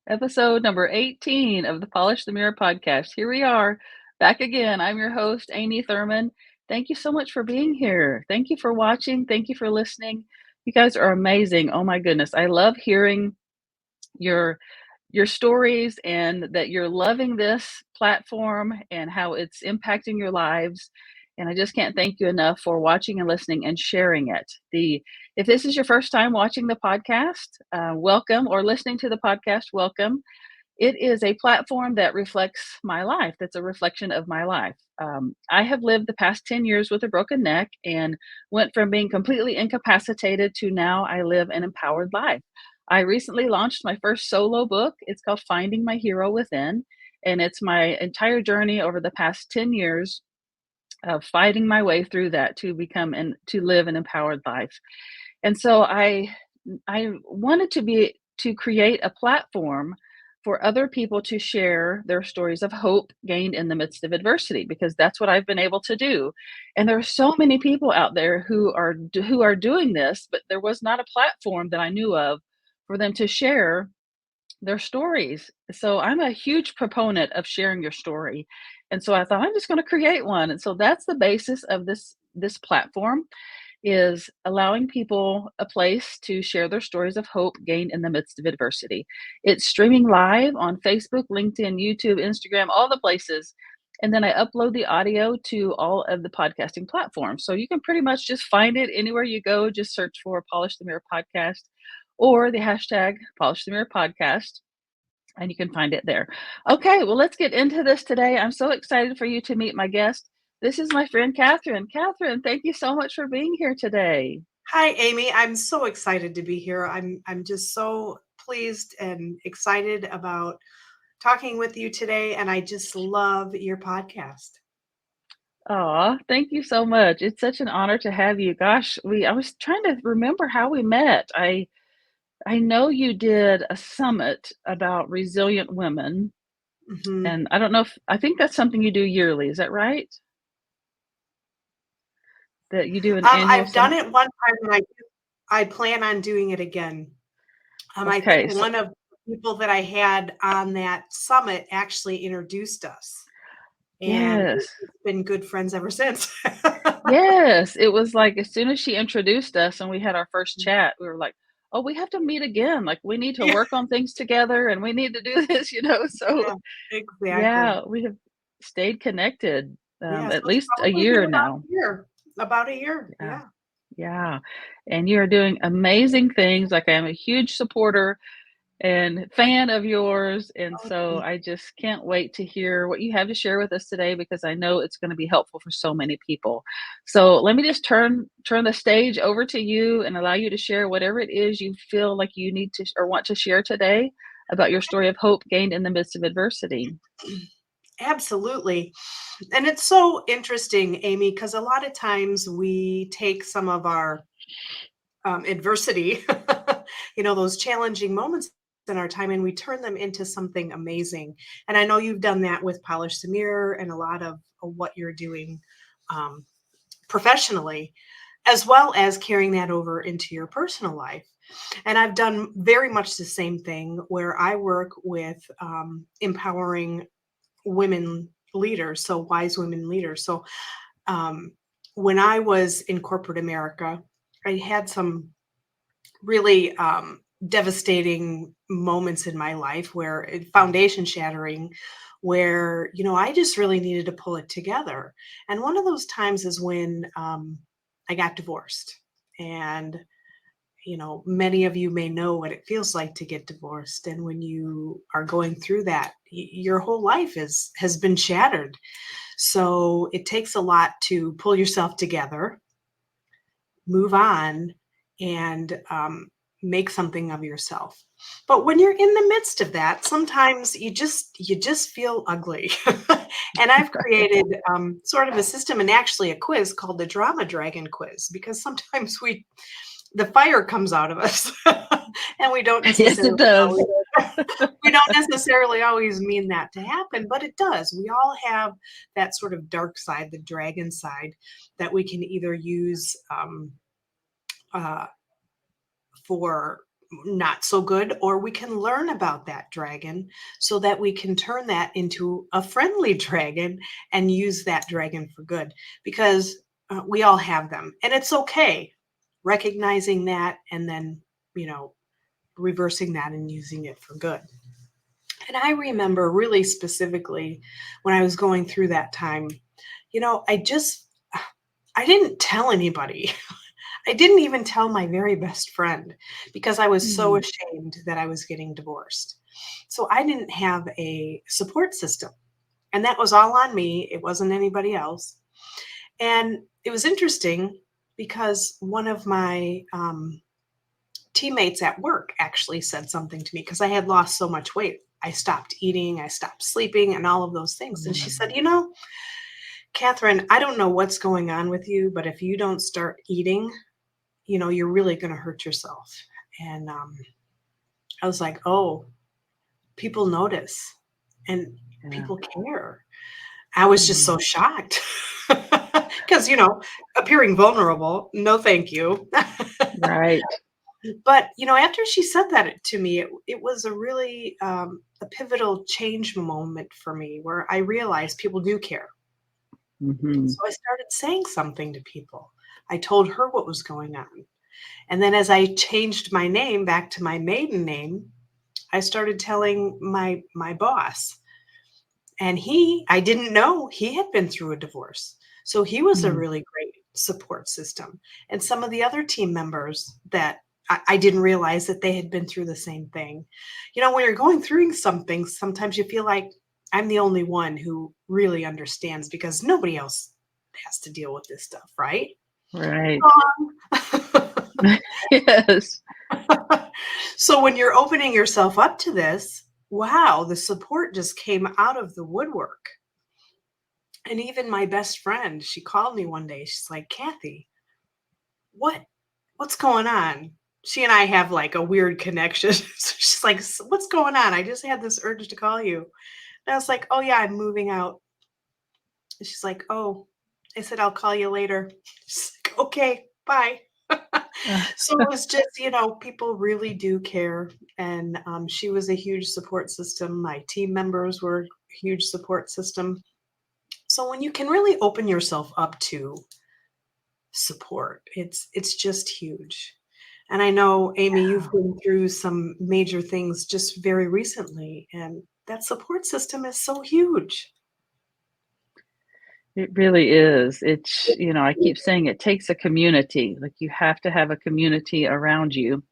Episode number 18 of the Polish the Mirror podcast. Here we are, back again. I'm your host, Amy Thurman. Thank you so much for being here. Thank you for watching. Thank you for listening. You guys are amazing. Oh my goodness. I love hearing your your stories and that you're loving this platform and how it's impacting your lives. And I just can't thank you enough for watching and listening and sharing it. The If this is your first time watching the podcast, welcome, or listening to the podcast, welcome. It is a platform that reflects my life. That's a reflection of my life. I have lived the past 10 years with a broken neck and went from being completely incapacitated to now I live an empowered life. I recently launched my first solo book. It's called Finding My Hero Within. And it's my entire journey over the past 10 years of fighting my way through that to become and to live an empowered life. And so I wanted to create a platform for other people to share their stories of hope gained in the midst of adversity, because that's what I've been able to do. And there are so many people out there who are doing this, but there was not a platform that I knew of for them to share their stories. So I'm a huge proponent of sharing your story. And so I thought I'm just going to create one. And so that's the basis of this platform, is allowing people a place to share their stories of hope gained in the midst of adversity. It's streaming live on Facebook, LinkedIn, YouTube, Instagram, all the places. And then I upload the audio to all of the podcasting platforms. So you can pretty much just find it anywhere you go. Just search for Polish the Mirror Podcast or the hashtag Polish the Mirror Podcast, and you can find it there. Okay, well, let's get into this today. I'm so excited for you to meet my guest. This is my friend Kathryn. Kathryn, thank you so much for being here today. Hi, Amy. I'm so excited to be here. I'm just so pleased and excited about talking with you today, and I just love your podcast. Aw, thank you so much. It's such an honor to have you. Gosh, I was trying to remember how we met. I know you did a summit about resilient women, hmm and I don't know if I think that's something you do yearly. Is that right? That you do an annual I've done summit? it one time, and I plan on doing it again. I think Okay, so one of the people that I had on that summit actually introduced us, and yes. we've been good friends ever since. Yes, it was like as soon as she introduced us and we had our first chat, we were like, "Oh, we have to meet again. Like, we need to Yeah, work on things together and we need to do this." So, yeah, exactly. yeah, we have stayed connected, Yeah, so at it's least a probably been year about now. a year. About a year, Yeah, yeah. yeah. And you are doing amazing things. Like, I'm a huge supporter and fan of yours. And Oh, so thank I just can't wait to hear what you have to share with us today, because I know it's going to be helpful for so many people. So let me just turn the stage over to you and allow you to share whatever it is you feel like you need to or want to share today about your story of hope gained in the midst of adversity. you. Absolutely. And it's so interesting, Amy, because a lot of times we take some of our adversity, those challenging moments in our time, and we turn them into something amazing. And I know you've done that with Polish the Mirror and a lot of what you're doing um, professionally, as well as carrying that over into your personal life. And I've done very much the same thing where I work with empowering women leaders, so wise women leaders. So um, when I was in corporate America, I had some really devastating moments in my life where foundation shattering, where I just really needed to pull it together. And one of those times is when I got divorced. And many of you may know what it feels like to get divorced, and when you are going through that, your whole life has been shattered. So it takes a lot to pull yourself together, move on, and make something of yourself. But when you're in the midst of that, sometimes you just feel ugly. And I've created sort of a system and actually a quiz called the Drama Dragon Quiz, because sometimes the fire comes out of us, and we don't Yes, necessarily it does. always, we don't necessarily always mean that to happen, but it does. We all have that sort of dark side, the dragon side, that we can either use uh, for not so good, or we can learn about that dragon so that we can turn that into a friendly dragon and use that dragon for good, because we all have them, and it's okay recognizing that and then, you know, reversing that and using it for good. And I remember really specifically when I was going through that time, you know, I didn't tell anybody. I didn't even tell my very best friend because I was so Mm. ashamed that I was getting divorced. So I didn't have a support system. And that was all on me. It wasn't anybody else. And it was interesting because one of my teammates at work actually said something to me because I had lost so much weight. I stopped eating, I stopped sleeping, and all of those things. And she said, you know, Kathryn, I don't know what's going on with you, but if you don't start eating, you know, you're really going to hurt yourself. And I was like, oh, people notice and Yeah. people care. I was just so Mm. shocked because, you know, appearing vulnerable, no, thank you. Right. But, you know, after she said that to me, it was a really a pivotal change moment for me where I realized people do care. Mhm. So I started saying something to people. I told her what was going on. And then as I changed my name back to my maiden name, I started telling my boss. And I didn't know he had been through a divorce. So he was a Mm. really great support system. And some of the other team members that I didn't realize that they had been through the same thing. You know, when you're going through something, sometimes you feel like I'm the only one who really understands because nobody else has to deal with this stuff, right? Right. Wrong. Yes. So when you're opening yourself up to this, wow, the support just came out of the woodwork. And even my best friend, she called me one day. She's like, Kathy, what what's going on? She and I have like a weird connection. So she's like, what's going on? I just had this urge to call you. And I was like, oh yeah, I'm moving out. And she's like, oh, I said, I'll call you later. She's like, okay, bye. Uh, So it was just, you know, people really do care. And she was a huge support system. My team members were a huge support system. So when you can really open yourself up to support, it's just huge. And I know, Amy, you've been through some major things just very recently, and that support system is so huge. it really is. It's, you know, I keep saying it takes a community. Like, you have to have a community around you.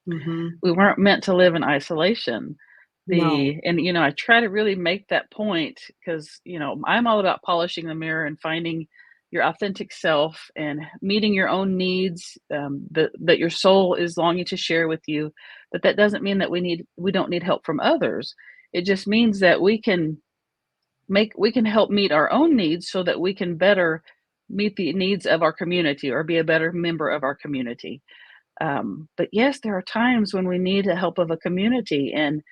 Mhm. We weren't meant to live in isolation. No. You know, I try to really make that point because, you know, I'm all about polishing the mirror and finding your authentic self and meeting your own needs, that your soul is longing to share with you. But that doesn't mean that we don't need help from others. It just means that we can help meet our own needs so that we can better meet the needs of our community or be a better member of our community. But yes, there are times when we need the help of a community. And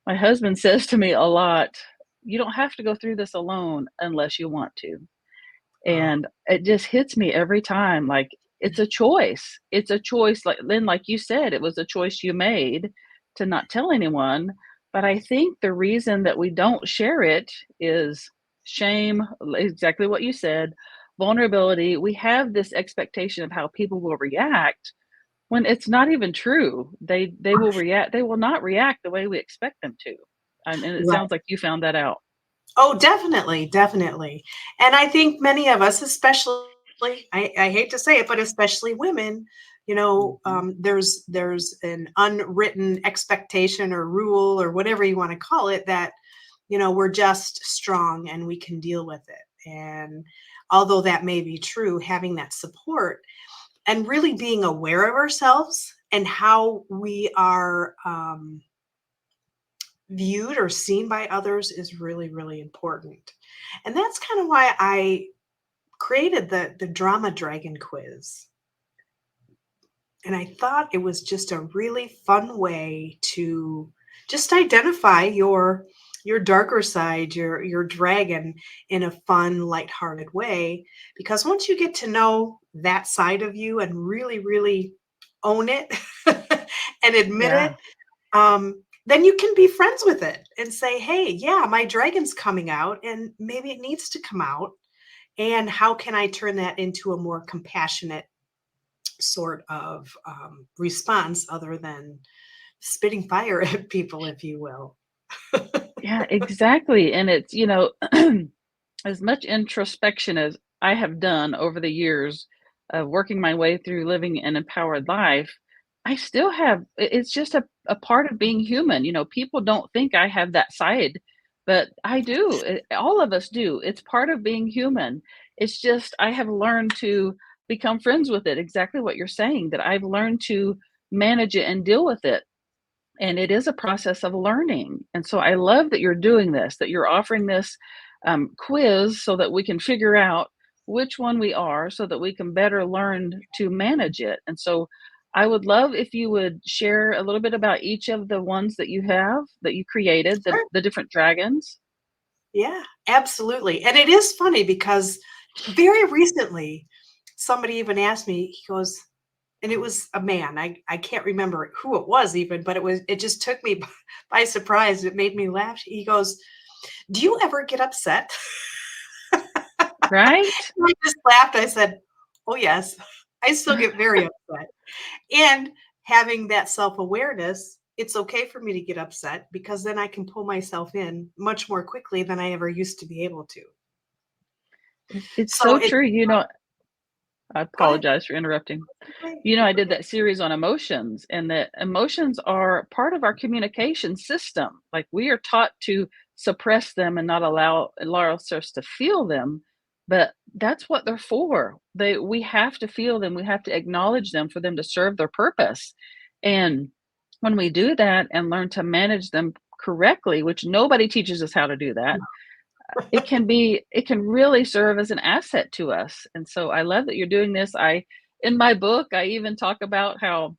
my husband says to me a lot, you don't have to go through this alone unless you want to. Oh, And it just hits me every time. Like, it's a choice. It's a choice. Like you said, it was a choice you made to not tell anyone. But I think the reason that we don't share it is shame, exactly what you said, vulnerability. We have this expectation of how people will react when it's not even true. They will not react the way we expect them to. And it right. sounds like you found that out. Oh, definitely, definitely. And I think many of us, especially, I hate to say it, but especially women, you know, Mhm. there's an unwritten expectation or rule or whatever you want to call it that, you know, we're just strong and we can deal with it. And although that may be true, having that support and really being aware of ourselves and how we are viewed or seen by others is really, really important. And that's kind of why I created the drama dragon quiz. And I thought it was just a really fun way to just identify your darker side, your dragon in a fun, lighthearted way. Because once you get to know that side of you and really, really own it, and admit Yeah. it, then you can be friends with it and say, hey, yeah, my dragon's coming out and maybe it needs to come out. And how can I turn that into a more compassionate sort of response other than spitting fire at people, if you will? Yeah, exactly. And it's, as much introspection as I have done over the years of working my way through living an empowered life, I still have it's just a part of being human. People don't think I have that side, but I do. All of us do. It's part of being human. It's just I have learned to become friends with it. Exactly what you're saying, that I've learned to manage it and deal with it, and it is a process of learning. And so I love that you're doing this, that you're offering this quiz so that we can figure out which one we are, so that we can better learn to manage it. And so I would love if you would share a little bit about each of the ones that you have, that you created, Sure. the different dragons. Yeah, absolutely. And it is funny because very recently, somebody even asked me, he goes, and it was a man. I can't remember who it was even, but it just took me by surprise. It made me laugh. He goes, do you ever get upset? Right? I just laughed. I said, oh, yes, I still get very upset. And having that self awareness, it's okay for me to get upset because then I can pull myself in much more quickly than I ever used to be able to. It's So so it, true. I go ahead. apologize for interrupting. Okay. I It's did okay. that series on emotions, and that emotions are part of our communication system. Like, we are taught to suppress them and not allow us to feel them, but that's what they're for. We have to feel them. We have to acknowledge them for them to serve their purpose. And when we do that and learn to manage them correctly, which nobody teaches us how to do that, it can really serve as an asset to us. And so I love that you're doing this. I In my book, I even talk about how,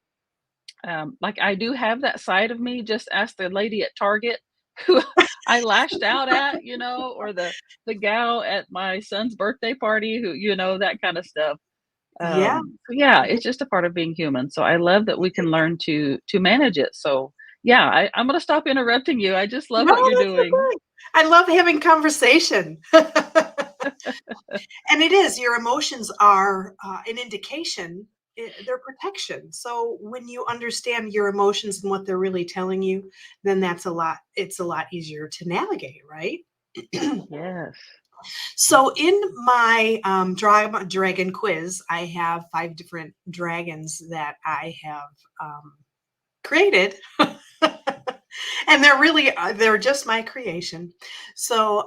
like, I do have that side of me. Just ask the lady at Target who I lashed out at, or the gal at my son's birthday party who, that kind of stuff. Yeah. So yeah, Yeah. it's just a part of being human. So I love that we can learn to manage it. So yeah, I'm gonna stop interrupting you. I just love No, what you're that's doing. okay. I love having conversation. And it is, your emotions are an indication, they're protection. So when you understand your emotions and what they're really telling you, then it's a lot easier to navigate, right? Yes. So in my dragon quiz, I have 5 different dragons that I have created. And they're just my creation. So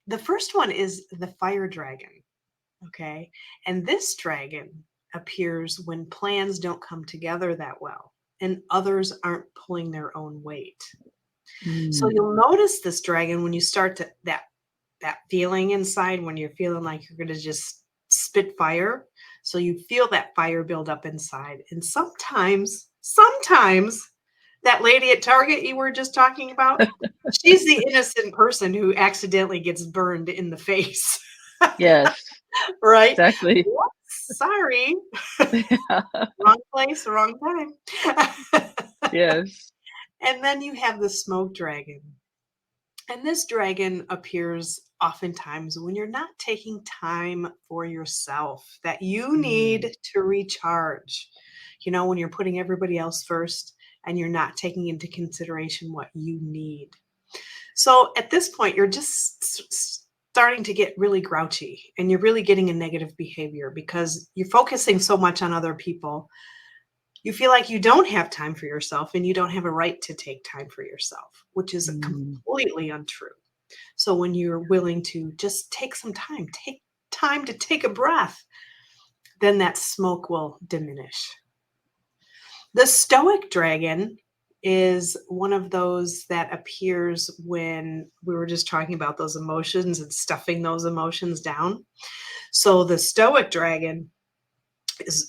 the first one is the fire dragon. Okay. And this dragon appears when plans don't come together that well and others aren't pulling their own weight. So Mm. you'll notice this dragon when you start to that feeling inside when you're feeling like you're going to just spit fire. So you feel that fire build up inside. And sometimes that lady at Target you were just talking about, she's the innocent person who accidentally gets burned in the face. Yes, Right? exactly. Whoops, sorry. Wrong place, wrong time. Yes. And then you have the smoke dragon. And this dragon appears oftentimes when you're not taking time for yourself that you Mm. need to recharge. When you're putting everybody else first and you're not taking into consideration what you need. So at this point, you're just starting to get really grouchy and you're really getting a negative behavior because you're focusing so much on other people. You feel like you don't have time for yourself and you don't have a right to take time for yourself, which is Mm. completely untrue. So when you're willing to just take time to take a breath, then that smoke will diminish. The stoic dragon is one of those that appears when we were just talking about those emotions and stuffing those emotions down. So the stoic dragon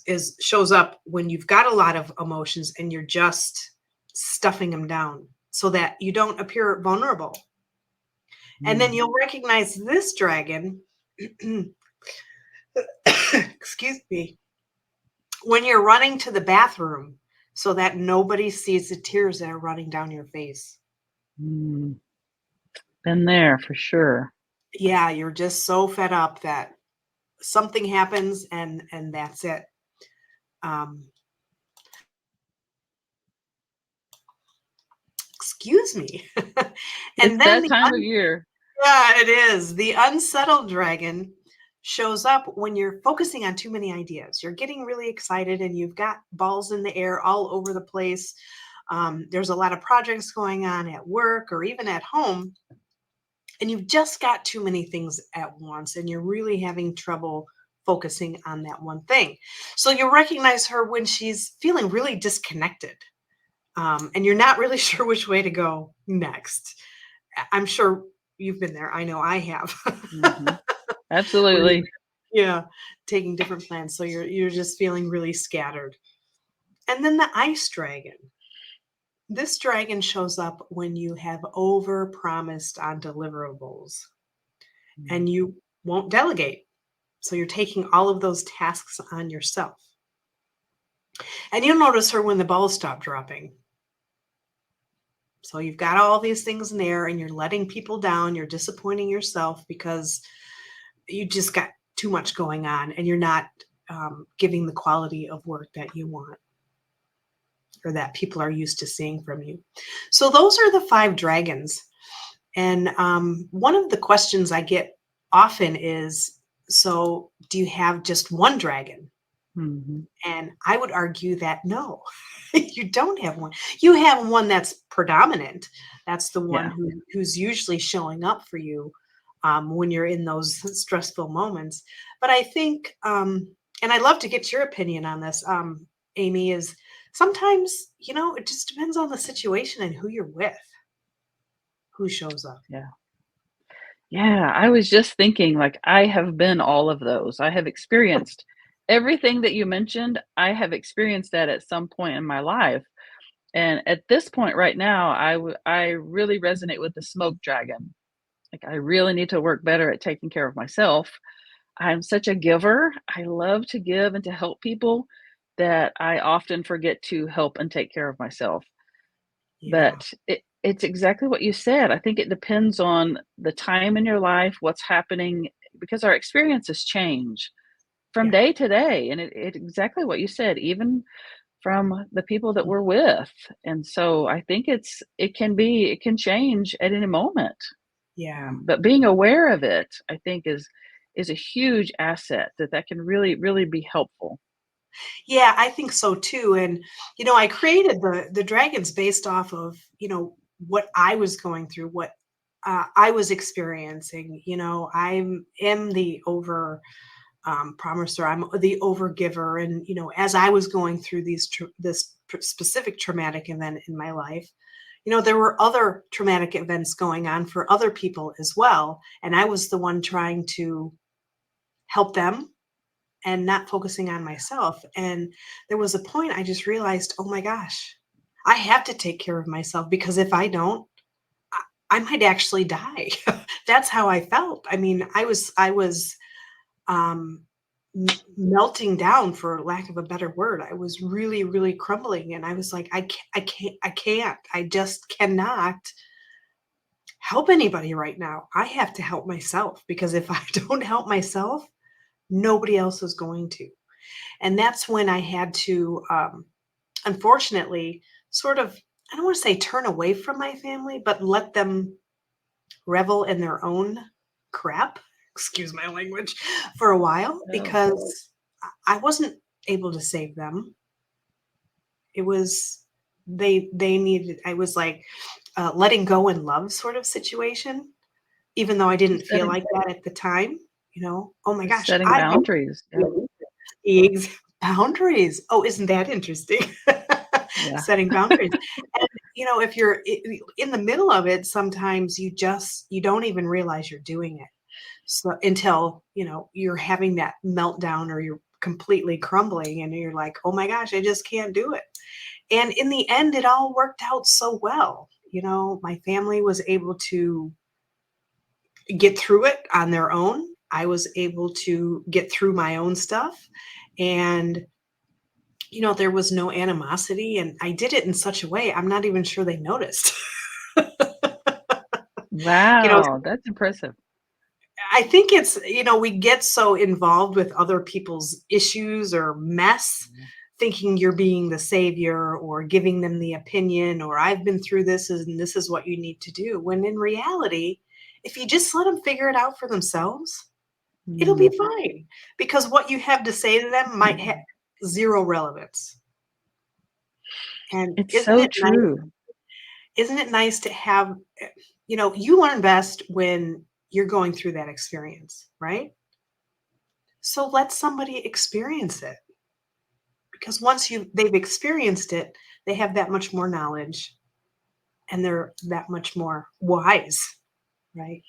is shows up when you've got a lot of emotions and you're just stuffing them down so that you don't appear vulnerable. And then Mm. you'll recognize this dragon, excuse me, when you're running to the bathroom so that nobody sees the tears that are running down your face. Mm, been there for sure. Yeah, you're just so fed up that something happens and that's it. Um, excuse me. It's And then that time of year. yeah, it is. The unsettled dragon shows up when you're focusing on too many ideas. You're getting really excited and you've got balls in the air all over the place. There's a lot of projects going on at work or even at home, and you've just got too many things at once, and you're really having trouble focusing on that one thing. So you recognize her when she's feeling really disconnected, and you're not really sure which way to go next. I'm sure you've been there. I know I have. Mhm. Where you, Absolutely. yeah, taking different plans. So you're just feeling really scattered. And then the ice dragon. This dragon shows up when you have over promised on deliverables Mm. and you won't delegate. So you're taking all of those tasks on yourself. And you'll notice her when the balls stop dropping. So you've got all these things in there and you're letting people down. You're disappointing yourself because you just got too much going on and you're not giving the quality of work that you want or that people are used to seeing from you. So those are the 5 dragons. And one of the questions I get often is, so do you have just one dragon? Mhm. And I would argue that no, you don't have one. You have one that's predominant. That's the one Yeah. who's usually showing up for you when you're in those stressful moments. But I think, and I'd love to get your opinion on this, Amy, is sometimes, it just depends on the situation and who you're with, who shows up. Yeah. Yeah, I was just thinking, like, I have been all of those. I have experienced everything that you mentioned, I have experienced that at some point in my life, and at this point right now, I really resonate with the smoke dragon. Like, I really need to work better at taking care of myself. I'm such a giver. I love to give and to help people that I often forget to help and take care of myself. Yeah, But it's exactly what you said. I think it depends on the time in your life, what's happening, because our experiences change from yeah, day to day. And it exactly what you said, even from the people that we're with. And so I think it can change at any moment. yeah. But being aware of it, I think is a huge asset that can really, really be helpful. Yeah, I think so too. And I created the dragons based off of what I was going through, what I was experiencing. I am the over promiser. I'm the over giver, and as I was going through specific traumatic event in my life, there were other traumatic events going on for other people as well, and I was the one trying to help them and not focusing on myself. And there was a point I just realized, oh my gosh, I have to take care of myself because if I don't, I might actually die. That's how I felt. I mean, I was um, melting down, for lack of a better word. I was really, really crumbling, and I was like, I just cannot help anybody right now. I have to help myself because if I don't help myself, nobody else is going to. And that's when I had to, unfortunately, sort of, I don't want to say turn away from my family, but let them revel in their own crap, excuse my language, for a while Oh, because I wasn't able to save them. It was, they needed, I was like letting go in love sort of situation, even though I didn't feel setting like that at the time. Oh my gosh, setting boundaries. Yeah. Ex boundaries. Oh, isn't that interesting? Yeah. Setting boundaries. And, if you're in the middle of it, sometimes you don't even realize you're doing it. So until, you're having that meltdown or you're completely crumbling and you're like, "Oh my gosh, I just can't do it." And in the end, it all worked out so well. My family was able to get through it on their own. I was able to get through my own stuff. And there was no animosity, and I did it in such a way, I'm not even sure they noticed. You know, Wow, that's impressive. I think it's, we get so involved with other people's issues or mess, thinking you're being the savior or giving them the opinion, or I've been through this and this is what you need to do. When in reality, if you just let them figure it out for themselves, it'll be Mm. fine, because what you have to say to them might have zero relevance. And It's so true. isn't it nice to have, you learn best when you're going through that experience, right? So let somebody experience it, because once they've experienced it, they have that much more knowledge and they're that much more wise, right?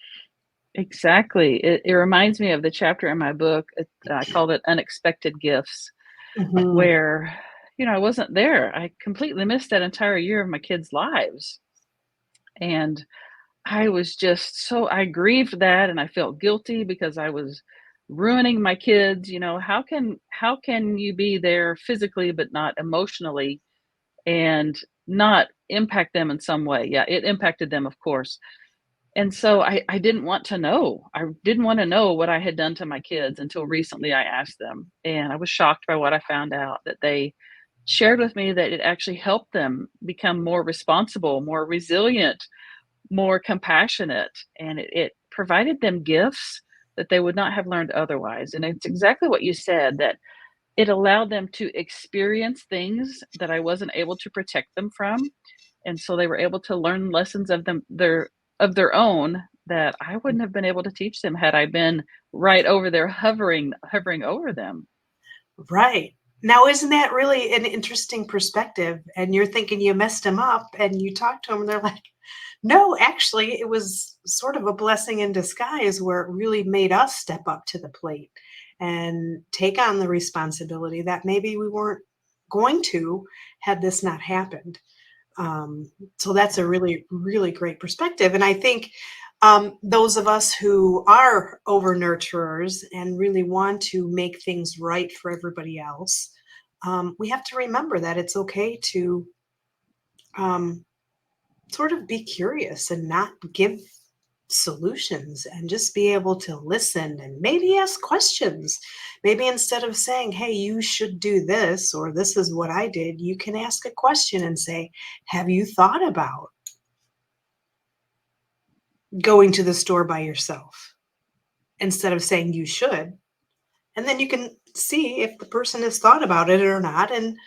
Exactly. It reminds me of the chapter in my book. I called it Unexpected Gifts, Mhm. where, I wasn't there. I completely missed that entire year of my kids' lives. And I was just I grieved that and I felt guilty because I was ruining my kids. How can you be there physically but not emotionally and not impact them in some way? Yeah, it impacted them, of course. And so I didn't want to know. I didn't want to know what I had done to my kids until recently I asked them. And I was shocked by what I found out, that they shared with me that it actually helped them become more responsible, more resilient, more compassionate, and it provided them gifts that they would not have learned otherwise. And it's exactly what you said, that it allowed them to experience things that I wasn't able to protect them from, and so they were able to learn lessons of their own that I wouldn't have been able to teach them had I been right over there hovering over them. Right. Now, isn't that really an interesting perspective? And you're thinking you messed them up and you talk to them and they're like, no, actually, it was sort of a blessing in disguise where it really made us step up to the plate and take on the responsibility that maybe we weren't going to had this not happened. So that's a really, really great perspective. And I think those of us who are over nurturers and really want to make things right for everybody else, we have to remember that it's okay to um, sort of be curious and not give solutions and just be able to listen and maybe ask questions. Maybe instead of saying, hey, you should do this or this is what I did, you can ask a question and say, have you thought about going to the store by yourself, instead of saying you should? And then you can see if the person has thought about it or not, and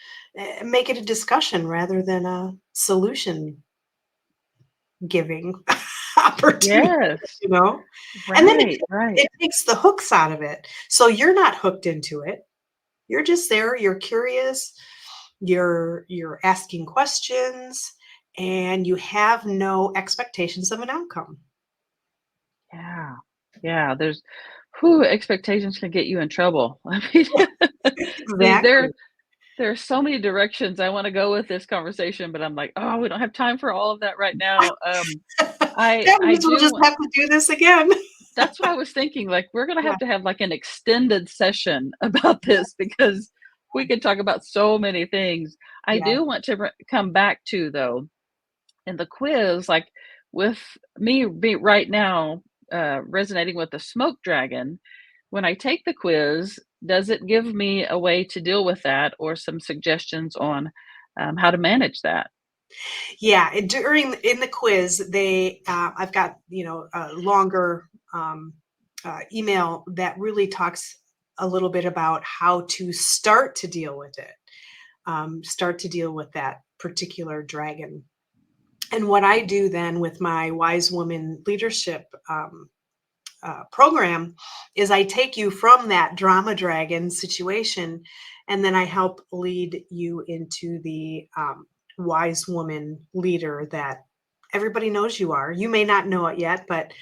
make it a discussion rather than a solution giving opportunity, Yes. you know? And then Right, right. it takes the hooks out of it. So you're not hooked into it. You're just there, you're curious, you're asking questions, and you have no expectations of an outcome. Yeah. Yeah, expectations can get you in trouble. I mean, the Exactly. there are so many directions I wanna go with this conversation, but I'm like, "Oh, we don't have time for all of that right now." I That I means we'll do just want have to do this again. That's what I was thinking, like, we're gonna Yeah, have to have, like, an extended session about this because we could talk about so many things. I yeah. do want to come back to, though, in the quiz, like, with me be right now, resonating with the smoke dragon, when I take the quiz, does it give me a way to deal with that or some suggestions on, how to manage that? Yeah, and in the quiz, I've got, a longer, email that really talks a little bit about how to start to deal with it, start to deal with that particular dragon. And what I do then with my Wise Woman Leadership program is I take you from that drama dragon situation, and then I help lead you into the wise woman leader that everybody knows you are. You may not know it yet, but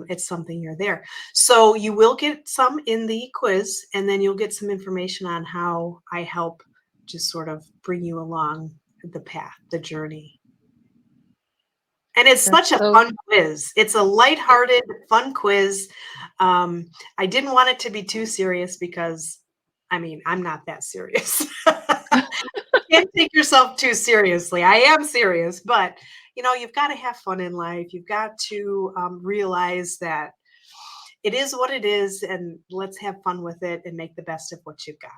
it's something you're there. So you will get some in the quiz, and then you'll get some information on how I help just sort of bring you along the path, the journey. And it's That's such a so fun quiz. It's a it lighthearted, fun quiz. Um, I didn't want it to be too serious because, I mean, I'm not that serious. Can't take yourself too seriously. I am serious, but, you've gotta have fun in life. You've got to, realize that it is what it is, and let's have fun with it and make the best of what you've got.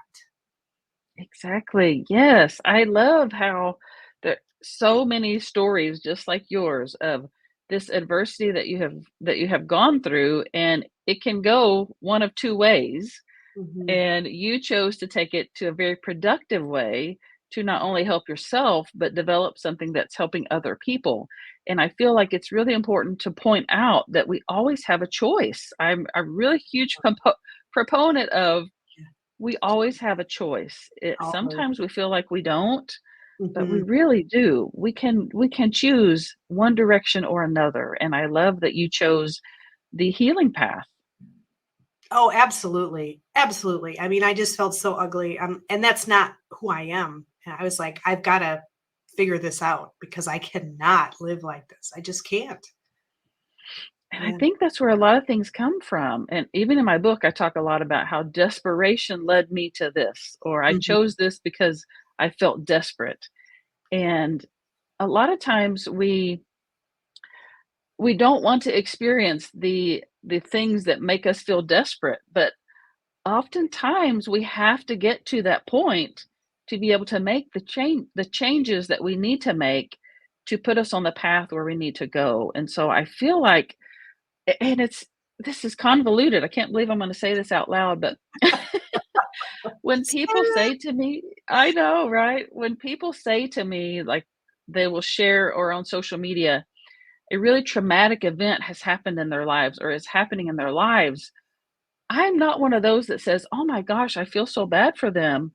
Exactly. Yes. I love how there so many stories just like yours of this adversity that you have gone through, and it can go one of two ways. Mhm. And you chose to take it to a very productive way to not only help yourself, but develop something that's helping other people. And I feel like it's really important to point out that we always have a choice. I'm a really huge proponent of Yeah, we always have a choice. always. Sometimes we feel like we don't, but we Mhm. really do. We can choose one direction or another. And I love that you chose the healing path. Oh, absolutely, absolutely. I mean, I just felt so ugly, and that's not who I am. And I was like, "I've gotta figure this out because I cannot live like this. I just can't." And I Yeah. think that's where a lot of things come from. And even in my book, I talk a lot about how desperation led me to this, or I Mhm. chose this because I felt desperate. And a lot of times we don't want to experience the things that make us feel desperate, but oftentimes we have to get to that point to be able to make the changes that we need to make to put us on the path where we need to go. And so I feel like and it's this is convoluted. I can't believe I'm gonna say this out loud, but when people say to me I know, right? When people say to me, like, they will share or on social media, a really traumatic event has happened in their lives or is happening in their lives, I'm not one of those that says, "Oh my gosh, I feel so bad for them."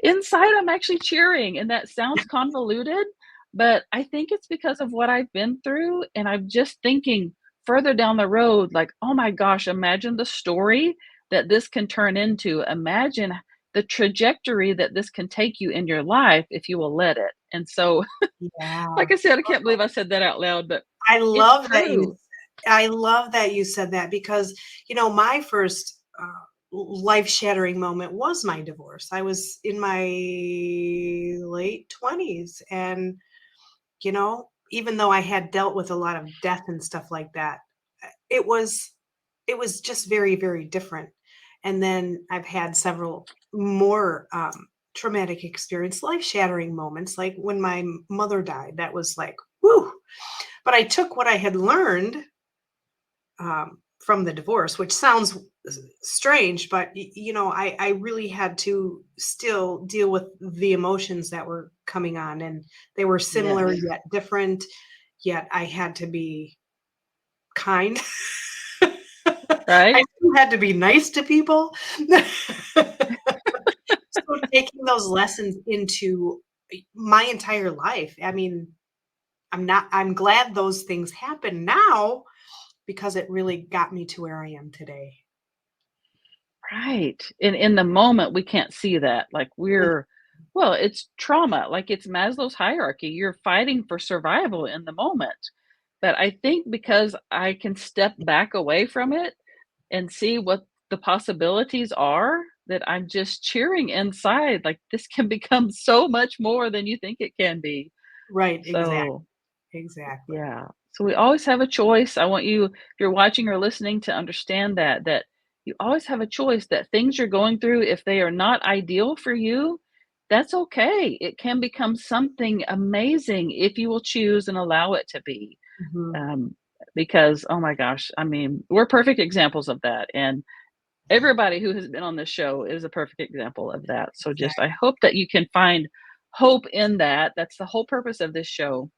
Inside, I'm actually cheering, and that sounds convoluted, but I think it's because of what I've been through, and I'm just thinking further down the road, like, "Oh my gosh, imagine the story that this can turn into. Imagine the trajectory that this can take you in your life if you will let it." And so, Yeah. like I said, I can't believe I said that out loud, but I it's love that you true. I love that you said that because, my first, life-shattering moment was my divorce. I was in my late 20s, and, even though I had dealt with a lot of death and stuff like that, it was it was just very, very different. And then I've had several more, traumatic experience, life-shattering moments, like when my mother died, that was like, "Woo." But I took what I had learned, from the divorce, which sounds strange, but I really had to still deal with the emotions that were coming on, and they were similar Yes. yet different. Yet I had to be kind. I Right? still had to be nice to people. So taking those lessons into my entire life. I mean, I'm glad those things happen now because it really got me to where I am today. Right. In the moment, we can't see that. Like Mm. well, it's trauma. Like it's Maslow's hierarchy. You're fighting for survival in the moment. But I think because I can step back away from it and see what the possibilities are, that I'm just cheering inside. Like this can become so much more than you think it can be. Right, So exactly. yeah. So we always have a choice. I want you, if you're watching or listening, to understand that you always have a choice, that things you're going through, if they are not ideal for you, that's okay. It can become something amazing if you will choose and allow it to be. Mhm. Um, because oh my gosh, I mean, we're perfect examples of that. And everybody who has been on this show is a perfect example of that. So just I Exactly. hope that you can find hope in that. That's the whole purpose of this show,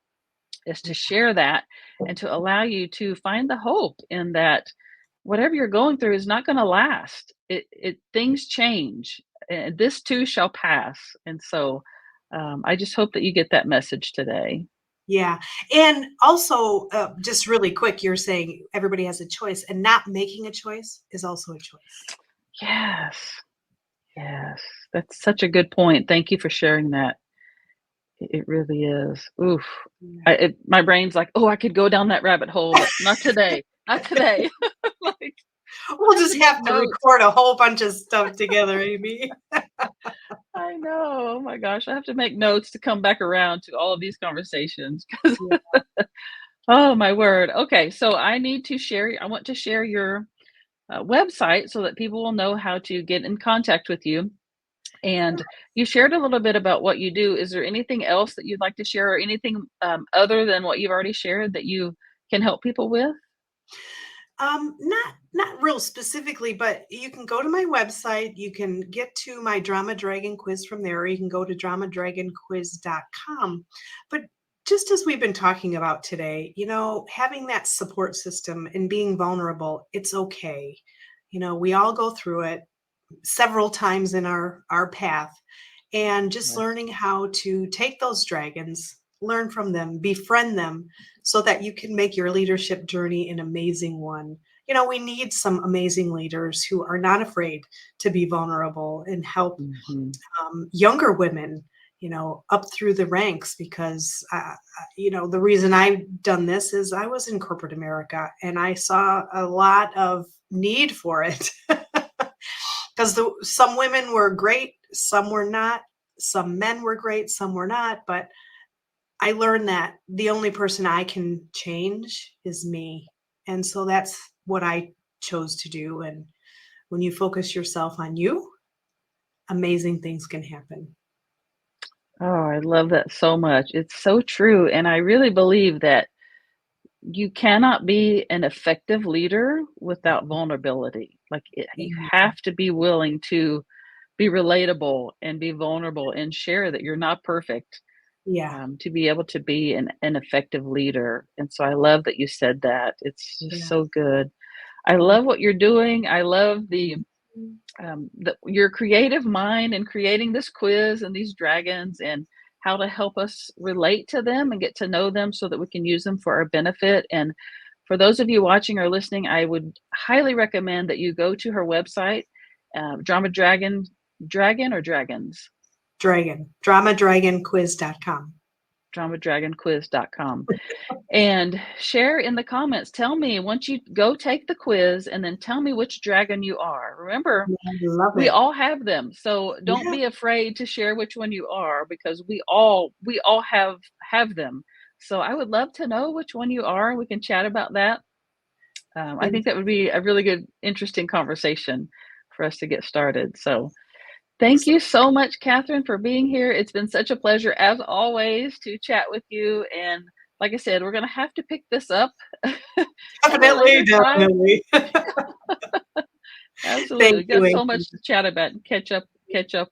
is to Yeah. share that and to allow you to find the hope in that whatever you're going through is not going to last. It things change, and this too shall pass. And so, I just hope that you get that message today. Yeah, and also, just really quick, you're saying everybody has a choice, and not making a choice is also a choice. Yes, yes, that's such a good point. Thank you for sharing that. It really is. Oof. Yeah. My brain's like, oh, I could go down that rabbit hole, but not today. Not today. Like, We'll I have to just make have to notes. record a whole bunch of stuff together, Amy. I know. Oh my gosh, I have to make notes to come back around to all of these conversations 'cause Yeah. oh my word. Okay, so I want to share your website so that people will know how to get in contact with you. And you shared a little bit about what you do. Is there anything else that you'd like to share, or anything other than what you've already shared that you can help people with? Not real specifically, but you can go to my website. You can get to my Drama Dragon quiz from there, or you can go to dramadragonquiz.com. But just as we've been talking about today, having that support system and being vulnerable, it's okay. We all go through it several times in our path, and just Yes. learning how to take those dragons, learn from them, befriend them, so that you can make your leadership journey an amazing one. We need some amazing leaders who are not afraid to be vulnerable and help Mhm. younger women, up through the ranks, because the reason I've done this is I was in corporate America and I saw a lot of need for it. Because some women were great, some were not. Some men were great, some were not. But I learned that the only person I can change is me. And so that's what I chose to do. And when you focus yourself on you, amazing things can happen. Oh, I love that so much. It's so true. And I really believe that you cannot be an effective leader without vulnerability. You Amen. have to be willing to be relatable and be vulnerable and share that you're not perfect, Yeah. to be able to be an effective leader. And so I love that you said that. It's just Yeah. so good. I Yeah. love what you're doing. I love your creative mind and creating this quiz and these dragons, and how to help us relate to them and get to know them so that we can use them for our benefit. And for those of you watching or listening, I would highly recommend that you go to her website, Drama Dragon or Dragons? Dragon. Dramadragonquiz.com. DramaDragonQuiz.com. And share in the comments. Tell me, once you go take the quiz, and then tell me which dragon you are. Remember, I love we it. all have them. So don't Yeah. be afraid to share which one you are, because we all have them. So I would love to know which one you are. We can chat about that. I think that would be a really good, interesting conversation for us to get started. So thank you Excellent. so much, Kathryn, for being here. It's been such a pleasure, as always, to chat with you. And like I said, we're going to have to pick this up at a Definitely, later time. definitely. Absolutely. Thank We've you, got so Amy. much to chat about and catch up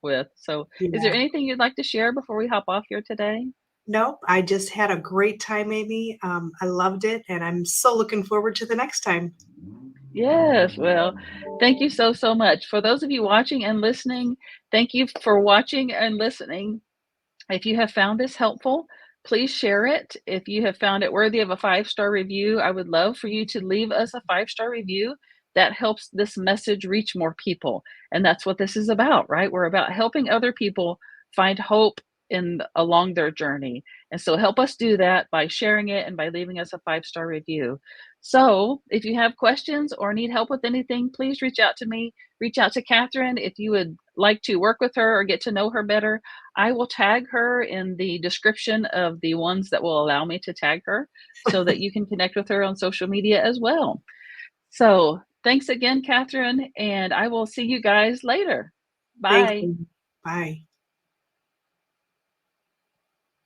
with. So, is there Yeah. anything you'd like to share before we hop off here today? Nope, I just had a great time, Amy. I loved it, and I'm so looking forward to the next time. Yes. Well, thank you so much. For those of you watching and listening, thank you for watching and listening. If you have found this helpful, please share it. If you have found it worthy of a 5-star review, I would love for you to leave us a 5-star review. That helps this message reach more people. And that's what this is about, right? We're about helping other people find hope along their journey. And so help us do that by sharing it and by leaving us a 5-star review. So if you have questions or need help with anything, please reach out to me. Reach out to Kathryn if you would like to work with her or get to know her better. I will tag her in the description of the ones that will allow me to tag her, so that you can connect with her on social media as well. So thanks again, Kathryn, and I will see you guys later. Thanks, Bye. Amy. Bye.